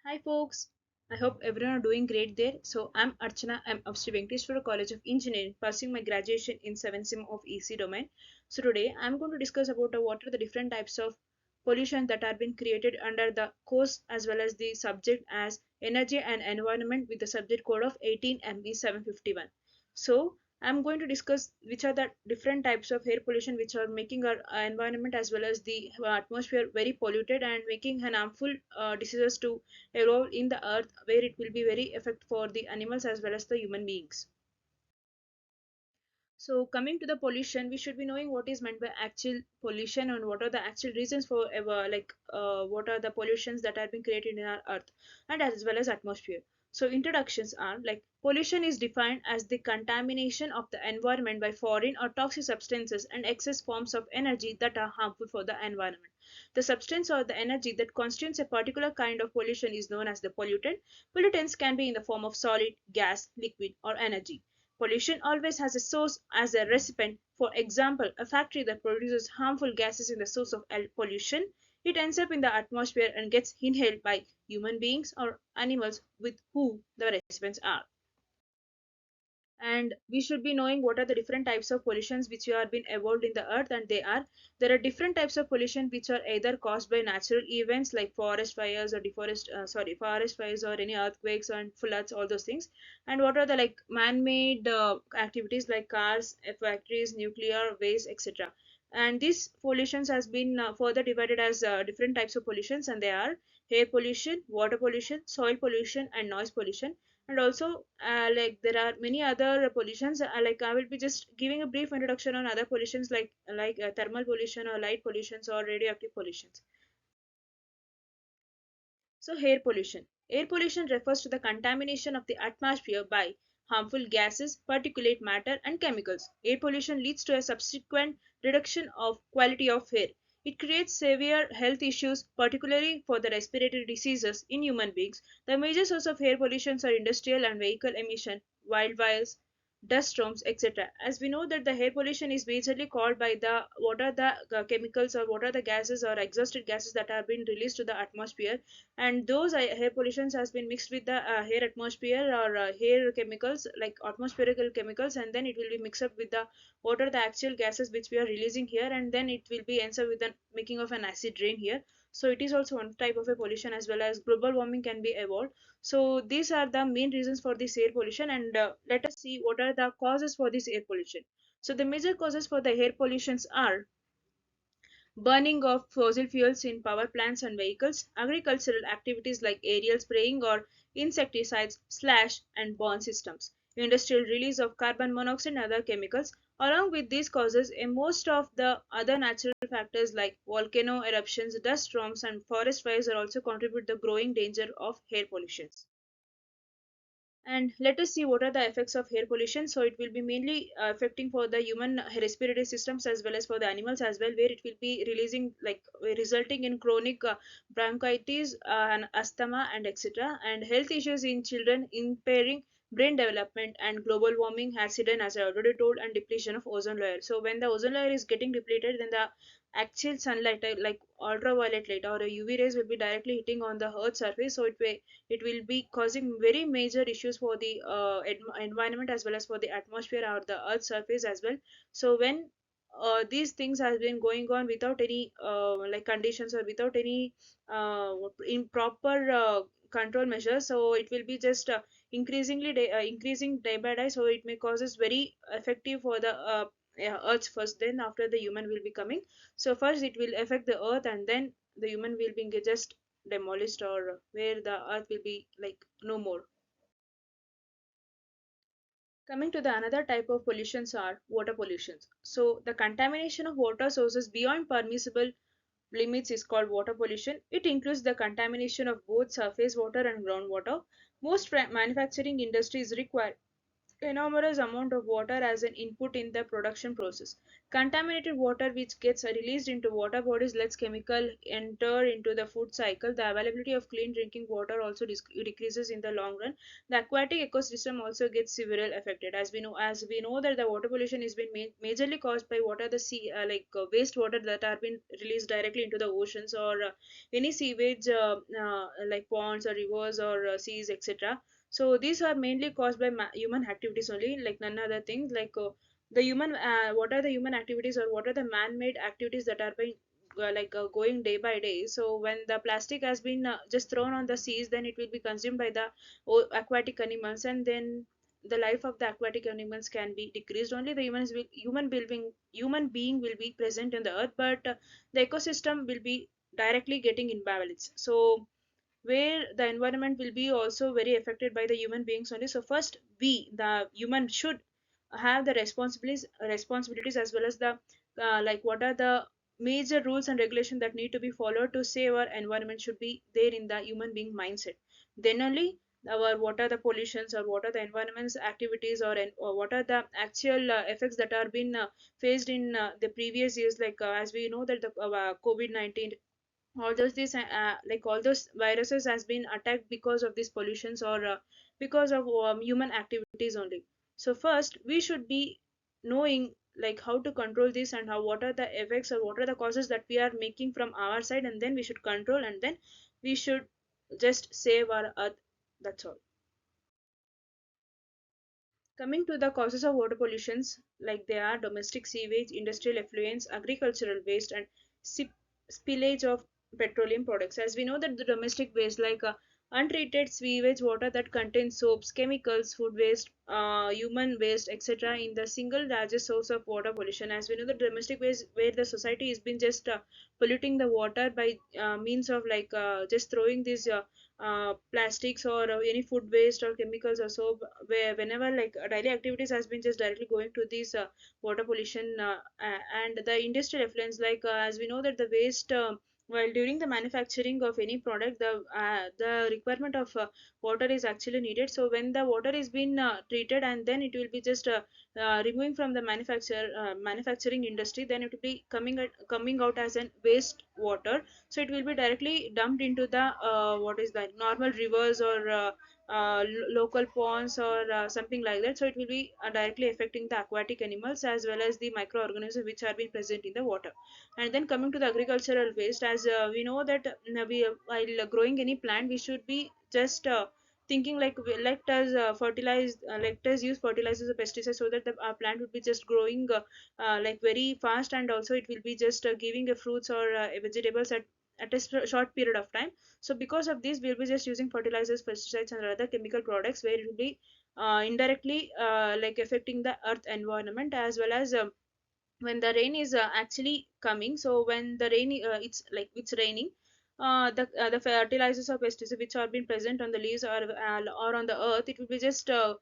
Hi folks, I hope everyone are doing great there. So I'm Archana, I'm of Sri Venkateswara College of Engineering, pursuing my graduation in 7th sem of EC domain. So today I'm going to discuss about what are the different types of pollution that are being created under the course as well as the subject as energy and environment with the subject code of 18ME751. So I'm going to discuss which are the different types of air pollution which are making our environment as well as the atmosphere very polluted and making an harmful diseases to evolve in the earth where it will be very effect for the animals as well as the human beings. So coming to the pollution, we should be knowing what is meant by actual pollution and what are the actual reasons for what are the pollutions that are being created in our earth and as well as atmosphere. So introductions are like pollution is defined as the contamination of the environment by foreign or toxic substances and excess forms of energy that are harmful for the environment. The substance or the energy that constitutes a particular kind of pollution is known as the pollutant. Pollutants can be in the form of solid, gas, liquid, or energy. Pollution always has a source as a recipient. For example, a factory that produces harmful gases is the source of pollution. It ends up in the atmosphere and gets inhaled by human beings or animals with who the recipients are. And we should be knowing what are the different types of pollutions which have been evolved in the earth, and there are different types of pollution which are either caused by natural events like forest fires or forest fires or any earthquakes and floods, all those things. And what are the like man-made activities like cars, factories, nuclear waste, etc. And these pollutions has been further divided as different types of pollutions, and they are air pollution, water pollution, soil pollution, and noise pollution. And also like there are many other pollutions, like I will be just giving a brief introduction on other pollutions like thermal pollution or light pollutions or radioactive pollutions. So air pollution refers to the contamination of the atmosphere by harmful gases, particulate matter, and chemicals. Air pollution leads to a subsequent reduction of quality of air. It creates severe health issues, particularly for the respiratory diseases in human beings. The major source of air pollution are industrial and vehicle emission, wildfires, dust storms, etc. As we know that the air pollution is majorly caused by the what are the chemicals or what are the gases or exhausted gases that are being released to the atmosphere, and those air pollutions has been mixed with the air atmosphere or air chemicals like atmospherical chemicals, and then it will be mixed up with the what are the actual gases which we are releasing here, and then it will be ends up with the making of an acid rain here. So it is also one type of a pollution, as well as global warming can be evolved. So these are the main reasons for this air pollution, and let us see what are the causes for this air pollution. So the major causes for the air pollutions are burning of fossil fuels in power plants and vehicles, agricultural activities like aerial spraying or insecticides, slash and burn systems, industrial release of carbon monoxide and other chemicals. Along with these causes, most of the other natural factors like volcano eruptions, dust storms, and forest fires are also contribute the growing danger of air pollution. And let us see what are the effects of air pollution. So it will be mainly affecting for the human respiratory systems as well as for the animals as well, where it will be releasing like resulting in chronic bronchitis and asthma and etc. And health issues in children, impairing brain development, and global warming, accident as I already told, and depletion of ozone layer. So when the ozone layer is getting depleted, then the actual sunlight like ultraviolet light or UV rays will be directly hitting on the earth surface. So it will be causing very major issues for the environment as well as for the atmosphere or the earth surface as well. So when these things has been going on without any like conditions or without any improper control measures, so it will be just increasing day by day. So it may causes very effective for the yeah, earth first, then after the human will be coming. So first it will affect the earth, and then the human will be just demolished, or where the earth will be like no more. Coming to the another type of pollutions are water pollutions. So the contamination of water sources beyond permissible limits is called water pollution. It includes the contamination of both surface water and groundwater. Most manufacturing industries require enormous amount of water as an input in the production process. Contaminated water which gets released into water bodies lets chemical enter into the food cycle. The availability of clean drinking water also decreases in the long run. The aquatic ecosystem also gets severely affected. As we know that the water pollution is been majorly caused by water the sea wastewater that are being released directly into the oceans or any sewage like ponds or rivers or seas, etc. So these are mainly caused by human activities only, like none other things. The human what are the human activities or what are the man-made activities that are being going day by day. So when the plastic has been just thrown on the seas, then it will be consumed by the aquatic animals, and then the life of the aquatic animals can be decreased. Only the human being will be present in the earth, but the ecosystem will be directly getting imbalanced. So where the environment will be also very affected by the human beings only. So first, we the human should have the responsibilities as well as the what are the major rules and regulations that need to be followed to save our environment should be there in the human being mindset. Then only our what are the pollutions or what are the environment's activities or what are the actual effects that are been faced in the previous years, as we know that the COVID-19, all those viruses has been attacked because of these pollutions or because of human activities only. So first we should be knowing like how to control this and how what are the effects or what are the causes that we are making from our side, and then we should control, and then we should just save our earth. That's all. Coming to the causes of water pollutions, like they are domestic sewage, industrial effluents, agricultural waste, and sip- spillage of petroleum products. As we know that the domestic waste, untreated sewage water that contains soaps, chemicals, food waste, human waste, etc., in the single largest source of water pollution. As we know, the domestic waste where the society has been just polluting the water by means of just throwing these plastics or any food waste or chemicals or so, where whenever daily activities has been just directly going to these water pollution and the industrial effluents, as we know that the waste while during the manufacturing of any product, the requirement of water is actually needed. So when the water is being treated and then it will be just removing from the manufacturing industry, then it will be coming out as an waste water. So it will be directly dumped into the what is that normal rivers or local ponds or something like that. So it will be directly affecting the aquatic animals as well as the microorganisms which are being present in the water. And then coming to the agricultural waste, as we know that while growing any plant we should be just thinking let us fertilize let us use fertilizers or pesticides so that the plant would be just growing very fast, and also it will be just giving fruits or vegetables at a short period of time. So because of this we'll be just using fertilizers, pesticides, and other chemical products where it will be indirectly affecting the earth environment, as well as when the rain is actually coming. So when the rain it's raining, the fertilizers or pesticides which are being present on the leaves or on the earth, it will be just uh,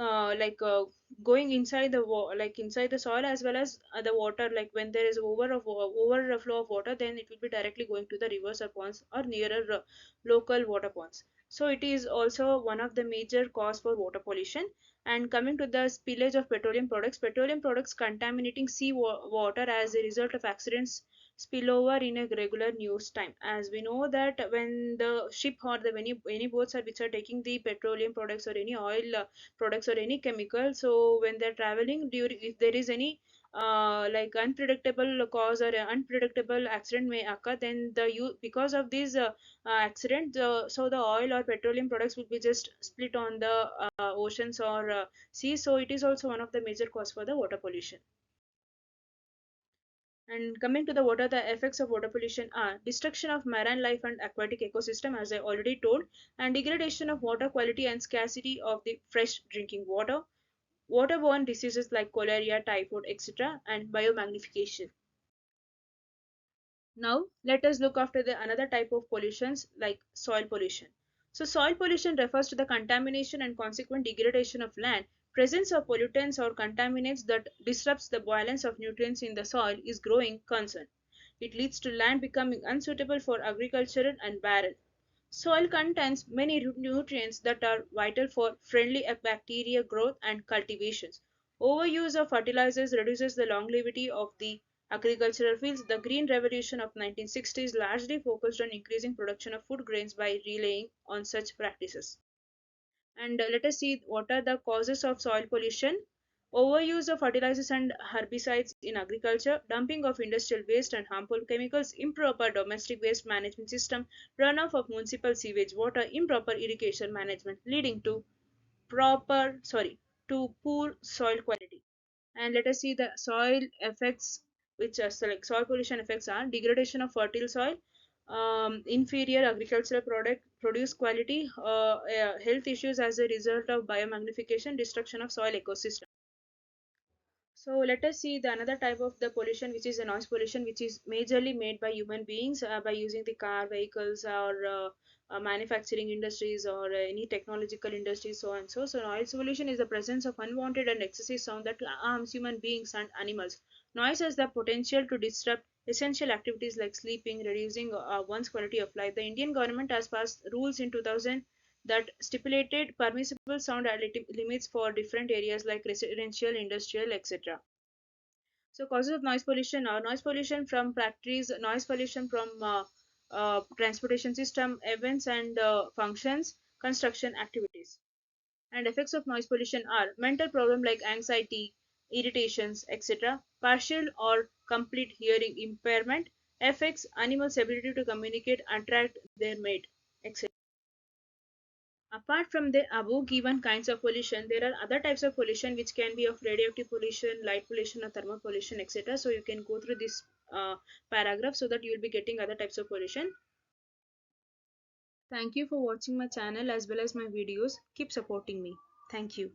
like uh, going inside inside the soil as well as the water. Like when there is overflow of water, then it will be directly going to the rivers or ponds or nearer local water ponds. So it is also one of the major cause for water pollution. And coming to the spillage of petroleum products contaminating water as a result of accidents spill over in a regular news time. As we know that when the ship or the any boats are which are taking the petroleum products or any oil products or any chemical, so when they're traveling, during if there is any unpredictable cause or unpredictable accident may occur, then because of this accident, so the oil or petroleum products will be just split on the oceans or seas. So it is also one of the major cause for the water pollution. And coming to the what are the effects of water pollution are destruction of marine life and aquatic ecosystem, as I already told, and degradation of water quality and scarcity of the fresh drinking water, waterborne diseases like cholera, typhoid, etc., and biomagnification. Now, let us look after the another type of pollutions like soil pollution. So, soil pollution refers to the contamination and consequent degradation of land. Presence of pollutants or contaminants that disrupts the balance of nutrients in the soil is growing concern. It leads to land becoming unsuitable for agriculture and barren. Soil contains many nutrients that are vital for friendly bacteria growth and cultivations. Overuse of fertilizers reduces the longevity of the agricultural fields. The Green Revolution of 1960s largely focused on increasing production of food grains by relying on such practices. And let us see what are the causes of soil pollution. Overuse of fertilizers and herbicides in agriculture, dumping of industrial waste and harmful chemicals, improper domestic waste management system, runoff of municipal sewage water, improper irrigation management leading to poor soil quality. And let us see the soil effects, which are so like soil pollution effects are degradation of fertile soil, inferior agricultural produce quality, health issues as a result of biomagnification, destruction of soil ecosystem. So let us see the another type of the pollution, which is the noise pollution, which is majorly made by human beings by using the car, vehicles, or manufacturing industries, or any technological industries, so and so. So noise pollution is the presence of unwanted and excessive sound that harms human beings and animals. Noise has the potential to disrupt essential activities like sleeping, reducing one's quality of life. The Indian government has passed rules in 2000 that stipulated permissible sound limits for different areas like residential, industrial, etc. So causes of noise pollution are noise pollution from factories, noise pollution from transportation system, events and functions, construction activities. And effects of noise pollution are mental problem like anxiety, irritations, etc. Partial or complete hearing impairment, affects animals' ability to communicate, attract their mate, etc. Apart from the above given kinds of pollution, there are other types of pollution which can be of radioactive pollution, light pollution, or thermal pollution, etc. So you can go through this paragraph so that you will be getting other types of pollution. Thank you for watching my channel as well as my videos. Keep supporting me. Thank you.